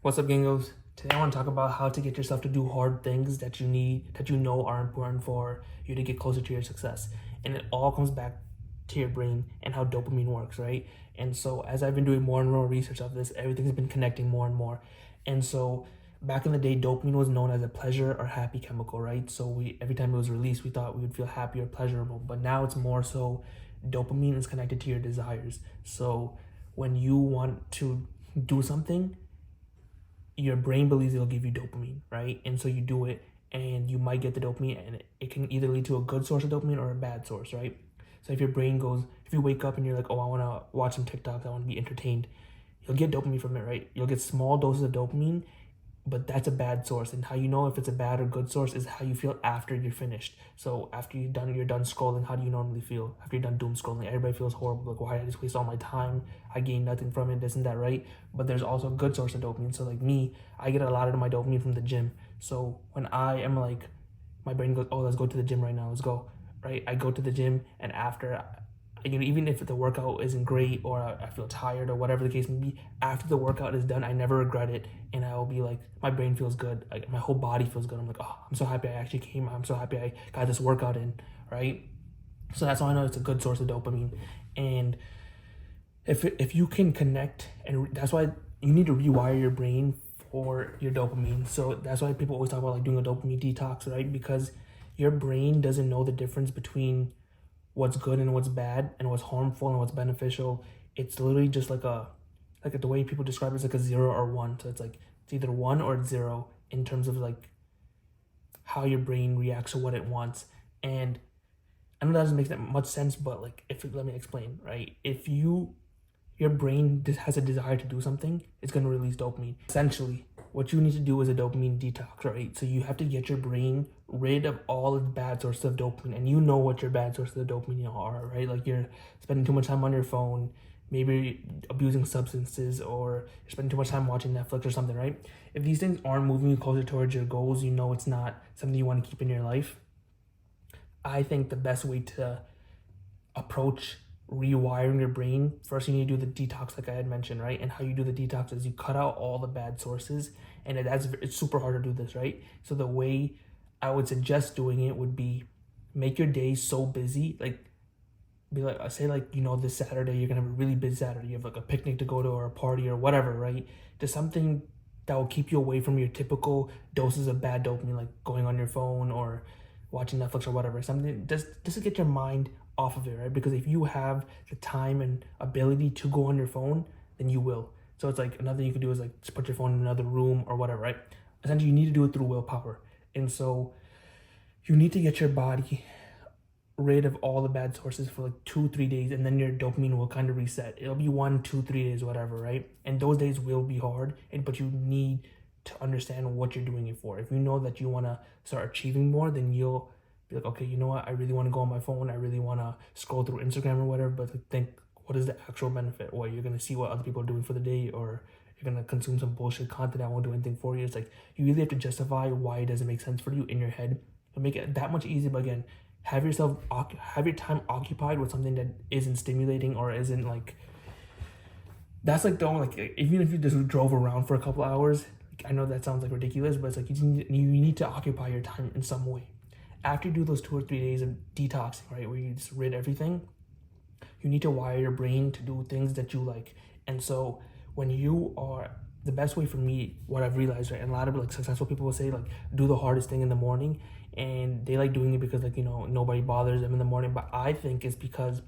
What's up, gingos? Today I want to talk about how to get yourself to do hard things that you know are important for you to get closer to your success. And it all comes back to your brain and how dopamine works, right? And so as I've been doing more and more research of this, everything's been connecting more and more. And so back in the day, dopamine was known as a pleasure or happy chemical, right? So we every time it was released, we thought we would feel happy or pleasurable. But now it's more so dopamine is connected to your desires. So when you want to do something, your brain believes it'll give you dopamine, right? And so you do it and you might get the dopamine, and it can either lead to a good source of dopamine or a bad source, right? So if your brain goes, if you wake up and you're like, oh, I want to watch some TikToks, I want to be entertained, you'll get dopamine from it, right? You'll get small doses of dopamine, but that's a bad source. And how you know if it's a bad or good source is how you feel after you're finished. So after you're done scrolling, how do you normally feel? After you're done doom scrolling, everybody feels horrible, like, why did I just waste all my time? I gained nothing from it, this and that, right? But there's also a good source of dopamine. So like me, I get a lot of my dopamine from the gym. So when I am like, my brain goes, oh, let's go to the gym right now, let's go, right? I go to the gym, and after, even if the workout isn't great or I feel tired or whatever the case may be, after the workout is done, I never regret it, and I will be like, my brain feels good, like my whole body feels good. I'm like, oh, I'm so happy I actually came. I'm so happy I got this workout in, right? So that's how I know it's a good source of dopamine. And if you can connect, and that's why you need to rewire your brain for your dopamine. So that's why people always talk about like doing a dopamine detox, right? Because your brain doesn't know the difference between what's good and what's bad and what's harmful and what's beneficial. It's literally just like the way people describe it is like a 0 or 1. So it's like it's either 1 or 0 in terms of like how your brain reacts to what it wants. And I know that doesn't make that much sense, but like, let me explain, right? If your brain just has a desire to do something, it's going to release dopamine. Essentially, what you need to do is a dopamine detox, right? So you have to get your brain rid of all its bad sources of dopamine, and you know what your bad sources of dopamine are, right? Like you're spending too much time on your phone, maybe abusing substances, or you're spending too much time watching Netflix or something, right? If these things aren't moving you closer towards your goals, you know it's not something you want to keep in your life. I think the best way to approach rewiring your brain, first you need to do the detox like I had mentioned, right? And how you do the detox is you cut out all the bad sources, and it's super hard to do this, right? So the way I would suggest doing it would be make your day so busy, like be like, I say, like, this Saturday you're gonna have a really busy Saturday, you have like a picnic to go to or a party or whatever, right? Just something that will keep you away from your typical doses of bad dopamine, like going on your phone or watching Netflix or whatever. Something just to get your mind off of it, right? Because if you have the time and ability to go on your phone, then you will. So it's like another thing you could do is like just put your phone in another room or whatever, right? Essentially, you need to do it through willpower. And so you need to get your body rid of all the bad sources for like 2-3 days, and then your dopamine will kind of reset. It'll be 1-2-3 days, whatever, right? And those days will be hard, but you need to understand what you're doing it for. If you know that you want to start achieving more, then you'll be like, okay, you know what, I really want to go on my phone, I really want to scroll through Instagram or whatever, but think, what is the actual benefit? Or you're going to see what other people are doing for the day, or you're going to consume some bullshit content that won't do anything for you. It's like you really have to justify why it doesn't make sense for you in your head to make it that much easier. But again, have your time occupied with something that isn't stimulating or isn't like, that's like the only, like, even if you just drove around for a couple hours, I know that sounds like ridiculous, but it's like you need to occupy your time in some way. After you do those 2 or 3 days of detoxing, right, where you just rid everything, you need to wire your brain to do things that you like. And so when you are, the best way for me, what I've realized, right, and a lot of like successful people will say like do the hardest thing in the morning, and they like doing it because like nobody bothers them in the morning. But I think it's because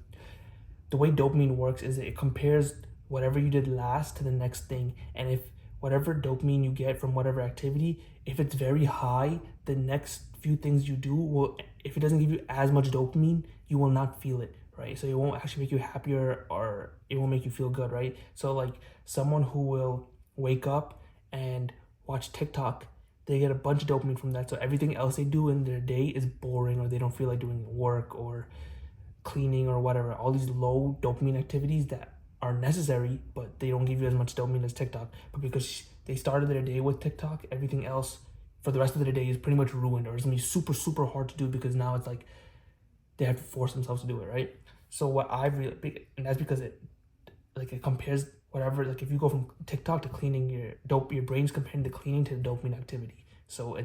the way dopamine works is it compares whatever you did last to the next thing, and if whatever dopamine you get from whatever activity, if it's very high, the next few things you do will, if it doesn't give you as much dopamine, you will not feel it, right? So it won't actually make you happier, or it won't make you feel good, right? So like someone who will wake up and watch TikTok, they get a bunch of dopamine from that. So everything else they do in their day is boring, or they don't feel like doing work or cleaning or whatever. All these low dopamine activities that are necessary, but they don't give you as much dopamine as TikTok. But because they started their day with TikTok, everything else for the rest of their day is pretty much ruined, or it's gonna be super, super hard to do because now it's like they have to force themselves to do it, right? So what I've really, and that's because it compares whatever, like if you go from TikTok to cleaning, your brain's comparing the cleaning to the dopamine activity. So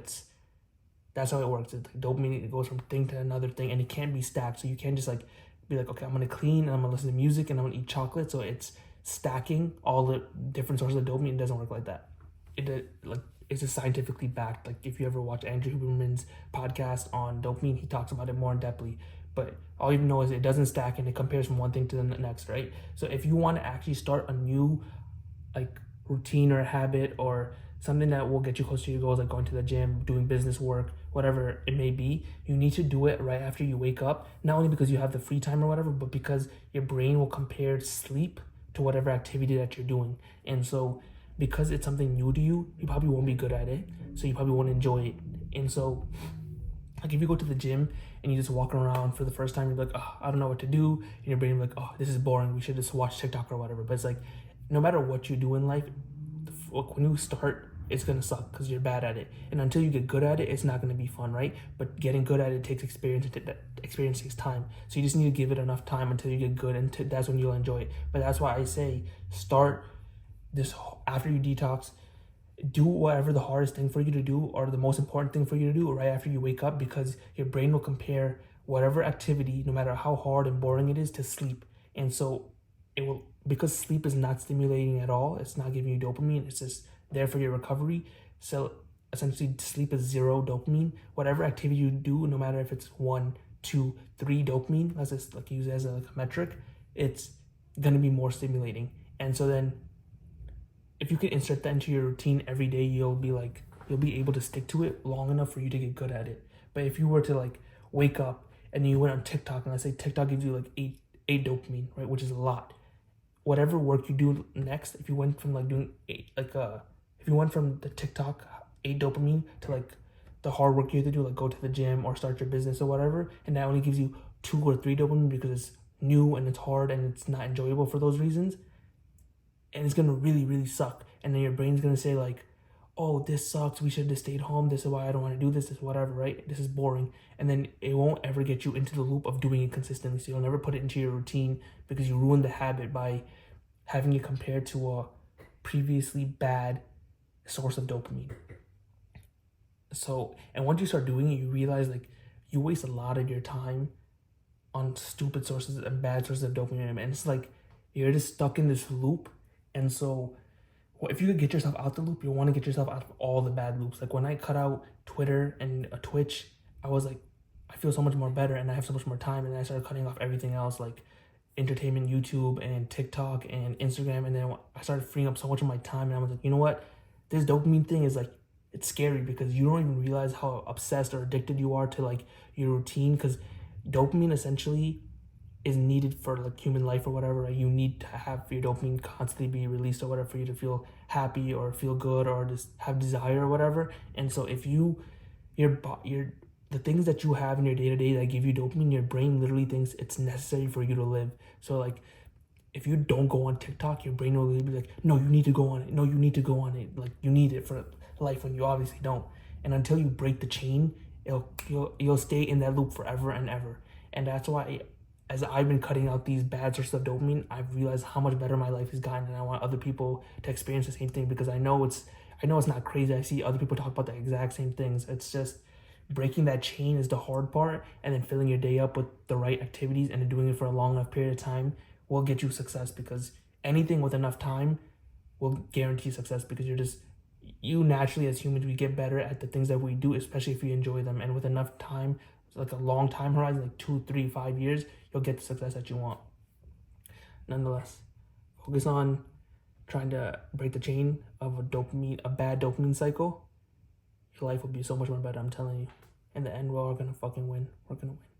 that's how it works. It's like dopamine, it goes from thing to another thing, and it can't be stacked. So you can't just like be like, okay, I'm gonna clean and I'm gonna listen to music and I'm gonna eat chocolate. So it's stacking all the different sources of dopamine. It doesn't work like that. It's just scientifically backed. Like if you ever watch Andrew Huberman's podcast on dopamine, he talks about it more in depthly. But all you know is it doesn't stack and it compares from one thing to the next, right? So if you want to actually start a new like routine or a habit or something that will get you closer to your goals, like going to the gym, doing business work, whatever it may be, you need to do it right after you wake up. Not only because you have the free time or whatever, but because your brain will compare sleep to whatever activity that you're doing. And so because it's something new to you, you probably won't be good at it. So you probably won't enjoy it. And so like if you go to the gym and you just walk around for the first time, you're like, oh, I don't know what to do. And your brain like, oh, this is boring. We should just watch TikTok or whatever. But it's like, no matter what you do in life, when you start, it's going to suck because you're bad at it. And until you get good at it, it's not going to be fun, right? But getting good at it takes experience. Experience takes time. So you just need to give it enough time until you get good. And that's when you'll enjoy it. But that's why I say start this after you detox. Do whatever the hardest thing for you to do or the most important thing for you to do right after you wake up, because your brain will compare whatever activity, no matter how hard and boring it is, to sleep. And so it will, because sleep is not stimulating at all, it's not giving you dopamine, it's just there for your recovery. So essentially sleep is zero dopamine. Whatever activity you do, no matter if it's 1, 2, 3 dopamine, let's just like use it as a metric, it's gonna be more stimulating. And so then if you can insert that into your routine every day, you'll be able to stick to it long enough for you to get good at it. But if you were to like wake up and you went on TikTok, and let's say TikTok gives you like eight dopamine, right, which is a lot. Whatever work you do next, if you went from like doing if you went from the TikTok 8 dopamine to like the hard work you have to do, like go to the gym or start your business or whatever, and that only gives you 2 or 3 dopamine because it's new and it's hard and it's not enjoyable for those reasons, and it's gonna really, really suck. And then your brain's gonna say like, oh, this sucks, we should have stayed home, this is why I don't want to do this whatever, right? This is boring. And then it won't ever get you into the loop of doing it consistently. So you'll never put it into your routine because you ruined the habit by having it compared to a previously bad source of dopamine. So, and once you start doing it, you realize like you waste a lot of your time on stupid sources and bad sources of dopamine, and it's like you're just stuck in this loop. And so if you could get yourself out the loop, you'll want to get yourself out of all the bad loops. Like when I cut out Twitter and Twitch, I was like, I feel so much more better and I have so much more time. And then I started cutting off everything else, like entertainment, YouTube and TikTok and Instagram. And then I started freeing up so much of my time. And I was like, you know what? This dopamine thing is like, it's scary because you don't even realize how obsessed or addicted you are to like your routine, because dopamine essentially is needed for like human life or whatever, right? You need to have your dopamine constantly be released or whatever for you to feel happy or feel good or just have desire or whatever. And so if the things that you have in your day-to-day that give you dopamine, your brain literally thinks it's necessary for you to live. So like if you don't go on TikTok, your brain will be like, no, you need to go on it. No, you need to go on it. Like you need it for life, when you obviously don't. And until you break the chain, you'll stay in that loop forever and ever. And that's why as I've been cutting out these bad sources of dopamine, I've realized how much better my life has gotten, and I want other people to experience the same thing, because I know it's not crazy. I see other people talk about the exact same things. It's just breaking that chain is the hard part, and then filling your day up with the right activities and doing it for a long enough period of time will get you success, because anything with enough time will guarantee success, because you naturally as humans, we get better at the things that we do, especially if we enjoy them. And with enough time, like a long time horizon, like 2, 3, 5 years, you'll get the success that you want. Nonetheless, focus on trying to break the chain of a bad dopamine cycle. Your life will be so much more better, I'm telling you. In the end, we're all gonna fucking win. We're gonna win.